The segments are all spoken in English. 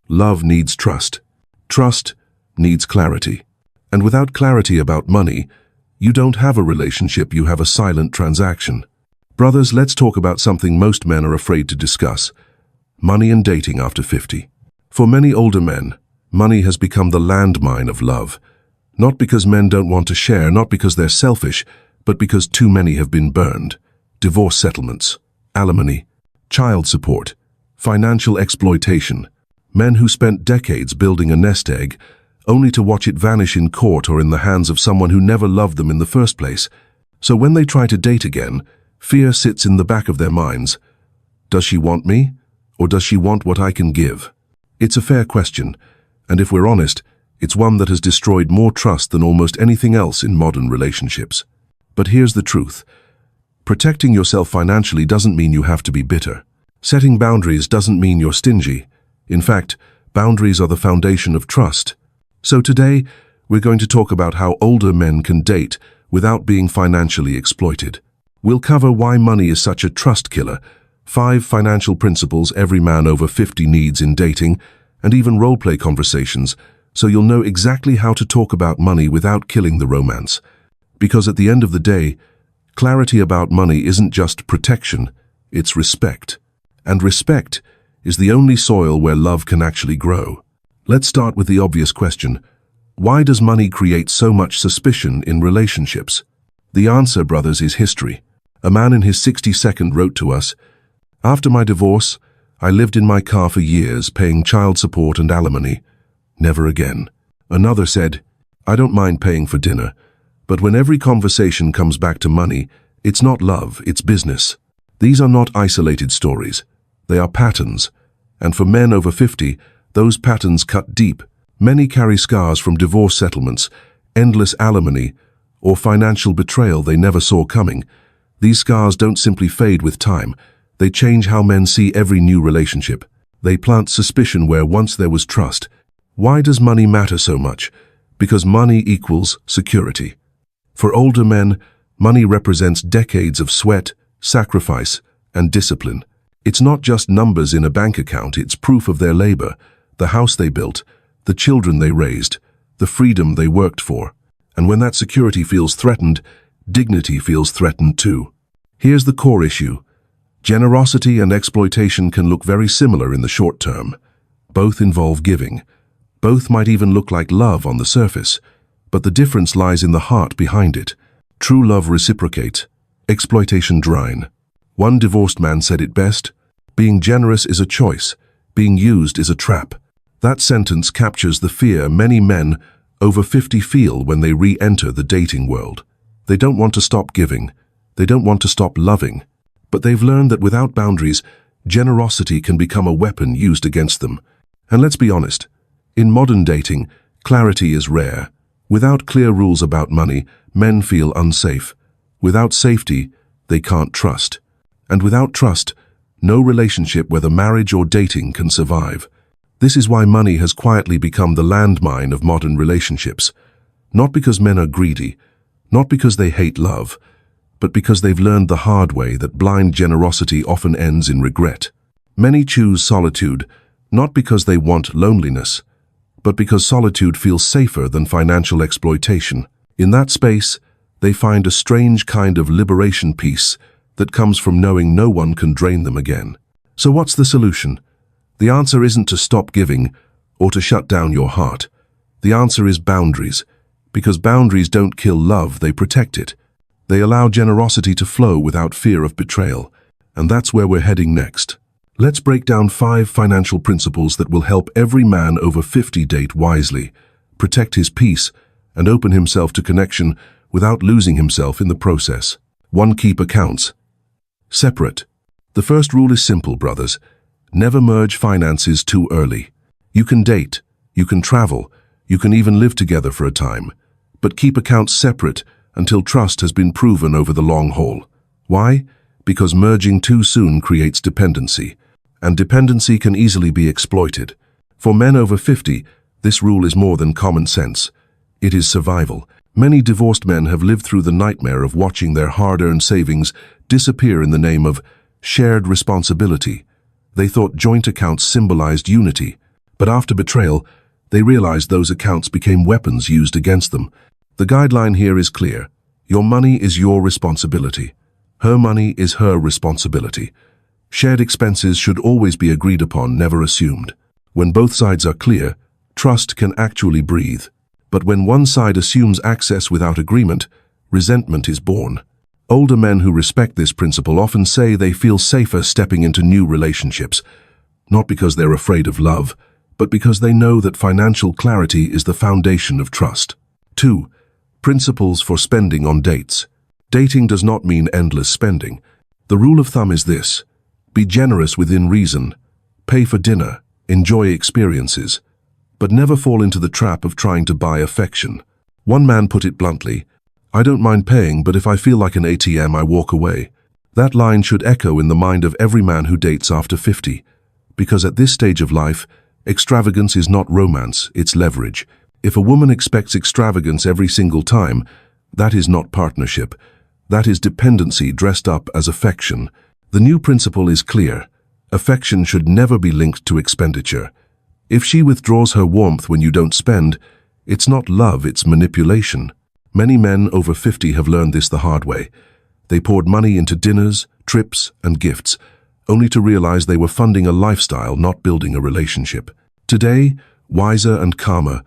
Love needs trust. Trust needs clarity. And without clarity about money, you don't have a relationship, you have a silent transaction. Brothers, let's talk about something most men are afraid to discuss. Money and dating after 50. For many older men, money has become the landmine of love. Not because men don't want to share, not because they're selfish, but because too many have been burned. Divorce settlements, alimony, child support, financial exploitation. Men who spent decades building a nest egg, only to watch it vanish in court or in the hands of someone who never loved them in the first place. So when they try to date again, fear sits in the back of their minds. Does she want me, or does she want what I can give? It's a fair question, and if we're honest, it's one that has destroyed more trust than almost anything else in modern relationships. But here's the truth. Protecting yourself financially doesn't mean you have to be bitter. Setting boundaries doesn't mean you're stingy. In fact, boundaries are the foundation of trust. So today, we're going to talk about how older men can date without being financially exploited. We'll cover why money is such a trust killer, 5 financial principles every man over 50 needs in dating, and even role-play conversations, so you'll know exactly how to talk about money without killing the romance. Because at the end of the day, clarity about money isn't just protection, it's respect. And respect is the only soil where love can actually grow. Let's start with the obvious question. Why does money create so much suspicion in relationships? The answer, brothers, is history. A man in his 62nd wrote to us, "After my divorce, I lived in my car for years, paying child support and alimony. Never again." Another said, "I don't mind paying for dinner, but when every conversation comes back to money, it's not love, it's business." These are not isolated stories. They are patterns. And for men over 50, those patterns cut deep. Many carry scars from divorce settlements, endless alimony, or financial betrayal they never saw coming. These scars don't simply fade with time. They change how men see every new relationship. They plant suspicion where once there was trust. Why does money matter so much? Because money equals security. For older men, money represents decades of sweat, sacrifice, and discipline. It's not just numbers in a bank account, it's proof of their labor, the house they built, the children they raised, the freedom they worked for. And when that security feels threatened, dignity feels threatened too. Here's the core issue. Generosity and exploitation can look very similar in the short term. Both involve giving. Both might even look like love on the surface, but the difference lies in the heart behind it. True love reciprocates, exploitation drains. One divorced man said it best, "Being generous is a choice, being used is a trap." That sentence captures the fear many men over 50 feel when they re-enter the dating world. They don't want to stop giving, they don't want to stop loving, but they've learned that without boundaries, generosity can become a weapon used against them. And let's be honest, in modern dating, clarity is rare. Without clear rules about money, men feel unsafe. Without safety, they can't trust. And without trust, no relationship, whether marriage or dating, can survive. This is why money has quietly become the landmine of modern relationships. Not because men are greedy, not because they hate love, but because they've learned the hard way that blind generosity often ends in regret. Many choose solitude, not because they want loneliness, but because solitude feels safer than financial exploitation. In that space, they find a strange kind of liberation peace that comes from knowing no one can drain them again. So what's the solution? The answer isn't to stop giving or to shut down your heart. The answer is boundaries, because boundaries don't kill love, they protect it. They allow generosity to flow without fear of betrayal, and that's where we're heading next. Let's break down 5 financial principles that will help every man over 50 date wisely, protect his peace, and open himself to connection without losing himself in the process. 1. Keep accounts separate. The first rule is simple, brothers. Never merge finances too early. You can date, you can travel, you can even live together for a time, but keep accounts separate until trust has been proven over the long haul. Why? Because merging too soon creates dependency, and dependency can easily be exploited. For men over 50, this rule is more than common sense. It is survival. Many divorced men have lived through the nightmare of watching their hard-earned savings disappear in the name of shared responsibility. They thought joint accounts symbolized unity, But after betrayal, they realized those accounts became weapons used against them. The guideline here is clear. Your money is your responsibility. Her money is her responsibility. Shared expenses should always be agreed upon, never assumed. When both sides are clear, trust can actually breathe. But when one side assumes access without agreement, resentment is born. Older men who respect this principle often say they feel safer stepping into new relationships, not because they're afraid of love, but because they know that financial clarity is the foundation of trust. 2. Principles for spending on dates. Dating does not mean endless spending. The rule of thumb is this: be generous within reason, pay for dinner, enjoy experiences, but never fall into the trap of trying to buy affection. One man put it bluntly, "I don't mind paying, but if I feel like an ATM, I walk away." That line should echo in the mind of every man who dates after 50, because at this stage of life, extravagance is not romance, it's leverage. If a woman expects extravagance every single time, that is not partnership. That is dependency dressed up as affection. The new principle is clear. Affection should never be linked to expenditure. If she withdraws her warmth when you don't spend, it's not love, it's manipulation. Many men over 50 have learned this the hard way. They poured money into dinners, trips, and gifts, only to realize they were funding a lifestyle, not building a relationship. Today, wiser and calmer,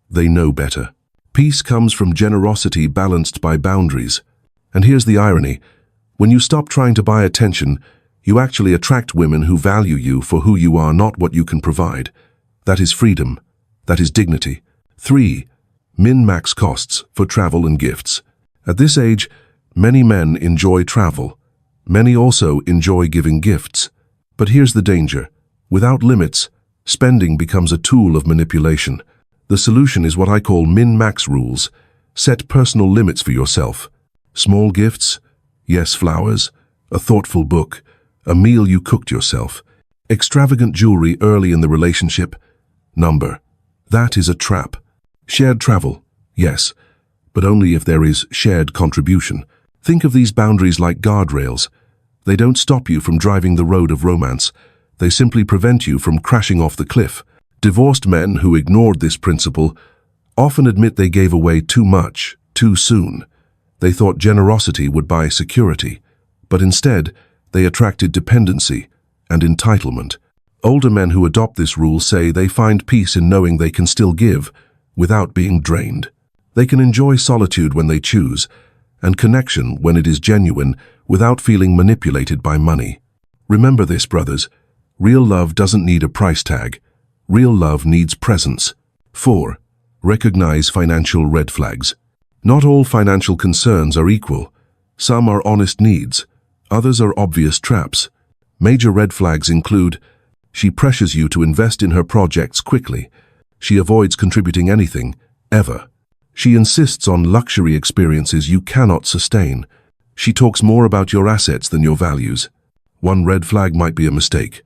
they know better. Peace comes from generosity balanced by boundaries. And here's the irony. When you stop trying to buy attention, you actually attract women who value you for who you are, not what you can provide. That is freedom. That is dignity. 3. Min-max costs for travel and gifts. At this age, many men enjoy travel. Many also enjoy giving gifts. But here's the danger. Without limits, spending becomes a tool of manipulation. The solution is what I call min-max rules. Set personal limits for yourself. Small gifts, yes, flowers, a thoughtful book, a meal you cooked yourself. Extravagant jewelry early in the relationship, number. That is a trap. Shared travel, yes, but only if there is shared contribution. Think of these boundaries like guardrails. They don't stop you from driving the road of romance. They simply prevent you from crashing off the cliff. Divorced men who ignored this principle often admit they gave away too much, too soon. They thought generosity would buy security, but instead, they attracted dependency and entitlement. Older men who adopt this rule say they find peace in knowing they can still give without being drained. They can enjoy solitude when they choose, and connection when it is genuine without feeling manipulated by money. Remember this, brothers. Real love doesn't need a price tag. Real love needs presence. 4. Recognize financial red flags. Not all financial concerns are equal. Some are honest needs. Others are obvious traps. Major red flags include: she pressures you to invest in her projects quickly. She avoids contributing anything, ever. She insists on luxury experiences you cannot sustain. She talks more about your assets than your values. One red flag might be a mistake,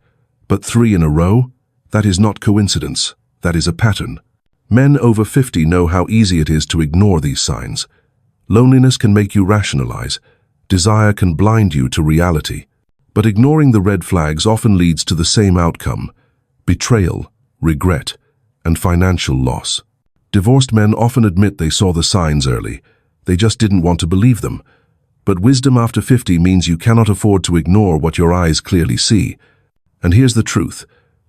but 3 in a row? That is not coincidence. That is a pattern. Men over 50 know how easy it is to ignore these signs. Loneliness can make you rationalize. Desire can blind you to reality. But ignoring the red flags often leads to the same outcome: betrayal, regret, and financial loss. Divorced men often admit they saw the signs early. They just didn't want to believe them. But wisdom after 50 means you cannot afford to ignore what your eyes clearly see. And here's the truth.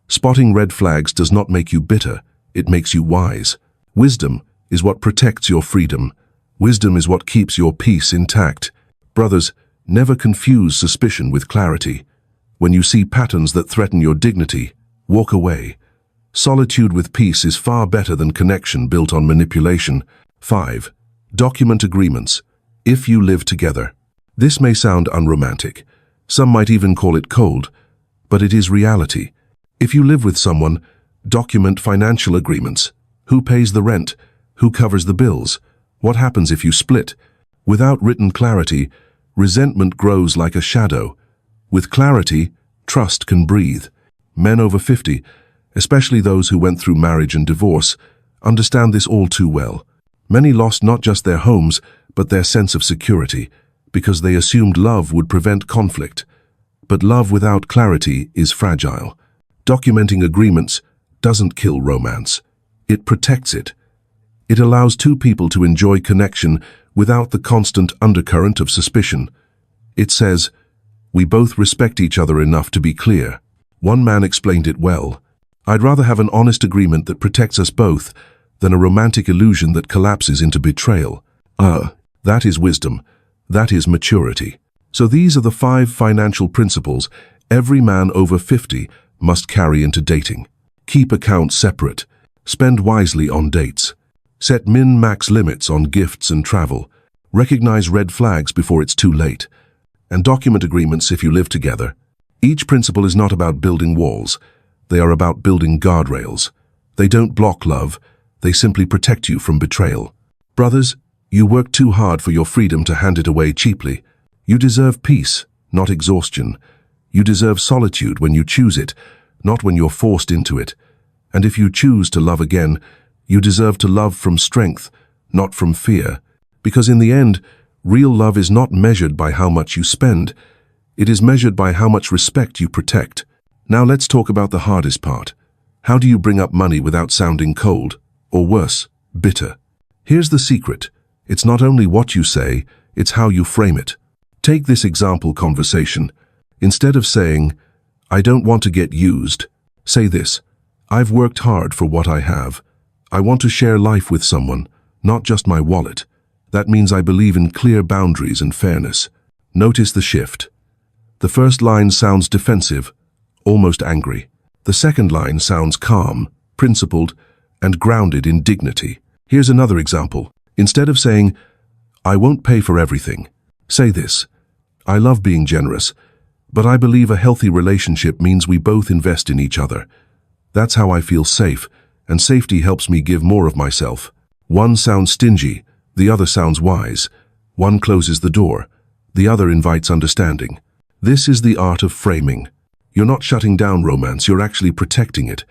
Spotting red flags does not make you bitter. It makes you wise. Wisdom is what protects your freedom. Wisdom is what keeps your peace intact. Brothers, never confuse suspicion with clarity. When you see patterns that threaten your dignity, walk away. Solitude with peace is far better than connection built on manipulation. 5. Document agreements. If you live together. This may sound unromantic. Some might even call it cold, but it is reality. If you live with someone, document financial agreements. Who pays the rent? Who covers the bills? What happens if you split? Without written clarity, resentment grows like a shadow. With clarity, trust can breathe. Men over 50, especially those who went through marriage and divorce, understand this all too well. Many lost not just their homes, but their sense of security, because they assumed love would prevent conflict. But love without clarity is fragile. Documenting agreements doesn't kill romance. It protects it. It allows two people to enjoy connection without the constant undercurrent of suspicion. It says, we both respect each other enough to be clear. One man explained it well. I'd rather have an honest agreement that protects us both than a romantic illusion that collapses into betrayal. That is wisdom. That is maturity. So these are the 5 financial principles every man over 50 must carry into dating. Keep accounts separate. Spend wisely on dates. Set min-max limits on gifts and travel. Recognize red flags before it's too late. And document agreements if you live together. Each principle is not about building walls. They are about building guardrails. They don't block love. They simply protect you from betrayal. Brothers, you work too hard for your freedom to hand it away cheaply. You deserve peace, not exhaustion. You deserve solitude when you choose it, not when you're forced into it. And if you choose to love again, you deserve to love from strength, not from fear. Because in the end, real love is not measured by how much you spend. It is measured by how much respect you protect. Now let's talk about the hardest part. How do you bring up money without sounding cold, or worse, bitter? Here's the secret. It's not only what you say, it's how you frame it. Take this example conversation. Instead of saying, I don't want to get used, say this, I've worked hard for what I have. I want to share life with someone, not just my wallet. That means I believe in clear boundaries and fairness. Notice the shift. The first line sounds defensive, almost angry. The second line sounds calm, principled, and grounded in dignity. Here's another example. Instead of saying, I won't pay for everything, say this, I love being generous, but I believe a healthy relationship means we both invest in each other. That's how I feel safe, and safety helps me give more of myself. One sounds stingy, the other sounds wise. One closes the door, the other invites understanding. This is the art of framing. You're not shutting down romance, you're actually protecting it.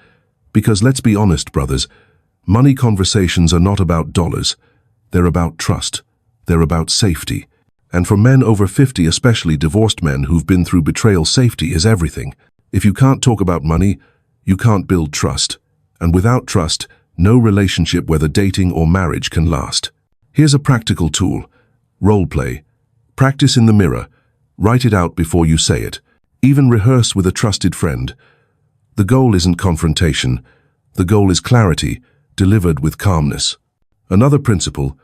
Because let's be honest, brothers, money conversations are not about dollars. They're about trust. They're about safety. And for men over 50, especially divorced men who've been through betrayal, safety is everything. If you can't talk about money, you can't build trust. And without trust, no relationship, whether dating or marriage, can last. Here's a practical tool. Role play. Practice in the mirror. Write it out before you say it. Even rehearse with a trusted friend. The goal isn't confrontation. The goal is clarity, delivered with calmness. Another principle,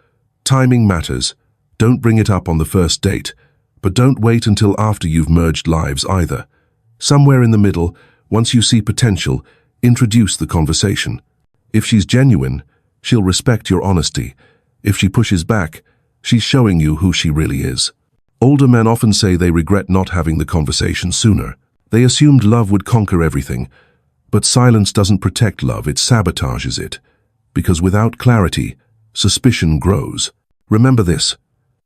timing matters. Don't bring it up on the first date, but don't wait until after you've merged lives either. Somewhere in the middle, once you see potential, introduce the conversation. If she's genuine, she'll respect your honesty. If she pushes back, she's showing you who she really is. Older men often say they regret not having the conversation sooner. They assumed love would conquer everything, but silence doesn't protect love, it sabotages it. Because without clarity, suspicion grows. Remember this.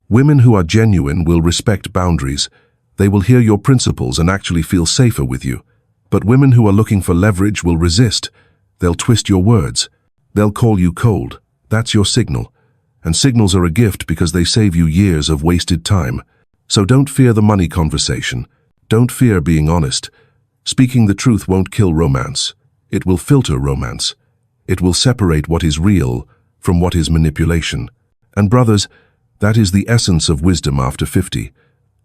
Women who are genuine will respect boundaries. They will hear your principles and actually feel safer with you. But women who are looking for leverage will resist. They'll twist your words. They'll call you cold. That's your signal. And signals are a gift because they save you years of wasted time. So don't fear the money conversation. Don't fear being honest. Speaking the truth won't kill romance. It will filter romance. It will separate what is real from what is manipulation. And brothers, that is the essence of wisdom after 50.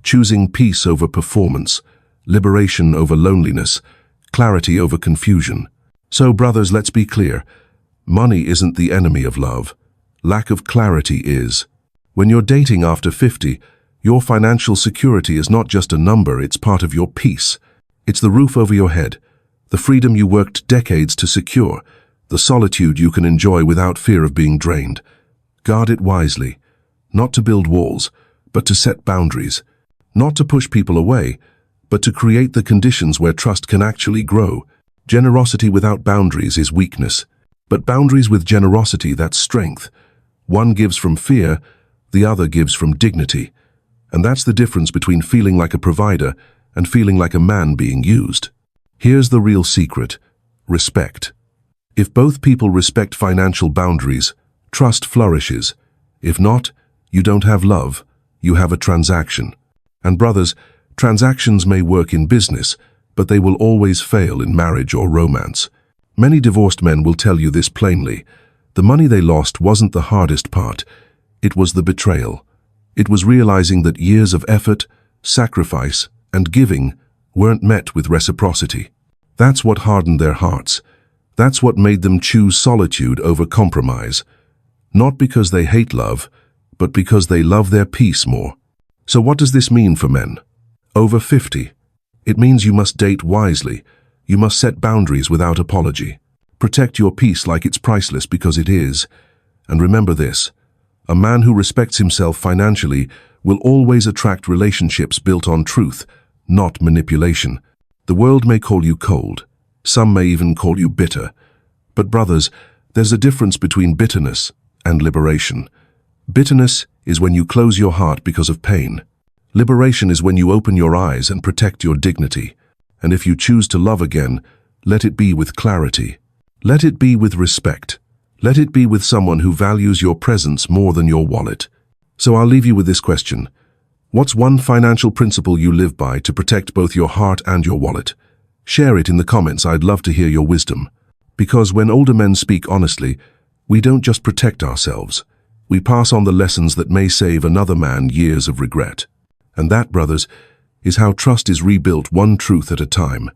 Choosing peace over performance, liberation over loneliness, clarity over confusion. So brothers, let's be clear. Money isn't the enemy of love. Lack of clarity is. When you're dating after 50, your financial security is not just a number, it's part of your peace. It's the roof over your head, the freedom you worked decades to secure, the solitude you can enjoy without fear of being drained. Guard it wisely, not to build walls, but to set boundaries, not to push people away, but to create the conditions where trust can actually grow. Generosity without boundaries is weakness, but boundaries with generosity, that's strength. One gives from fear, the other gives from dignity. And that's the difference between feeling like a provider and feeling like a man being used. Here's the real secret: respect. If both people respect financial boundaries, trust flourishes. If not, you don't have love, you have a transaction. And brothers, transactions may work in business, but they will always fail in marriage or romance. Many divorced men will tell you this plainly. The money they lost wasn't the hardest part. It was the betrayal. It was realizing that years of effort, sacrifice, and giving weren't met with reciprocity. That's what hardened their hearts. That's what made them choose solitude over compromise. Not because they hate love, but because they love their peace more. So what does this mean for men? Over 50. It means you must date wisely. You must set boundaries without apology. Protect your peace like it's priceless, because it is. And remember this: a man who respects himself financially will always attract relationships built on truth, not manipulation. The world may call you cold. Some may even call you bitter. But brothers, there's a difference between bitterness and liberation. Bitterness is when you close your heart because of pain. Liberation is when you open your eyes and protect your dignity. And if you choose to love again, let it be with clarity. Let it be with respect. Let it be with someone who values your presence more than your wallet. So I'll leave you with this question. What's one financial principle you live by to protect both your heart and your wallet? Share it in the comments. I'd love to hear your wisdom. Because when older men speak honestly, we don't just protect ourselves. We pass on the lessons that may save another man years of regret. And that, brothers, is how trust is rebuilt, one truth at a time.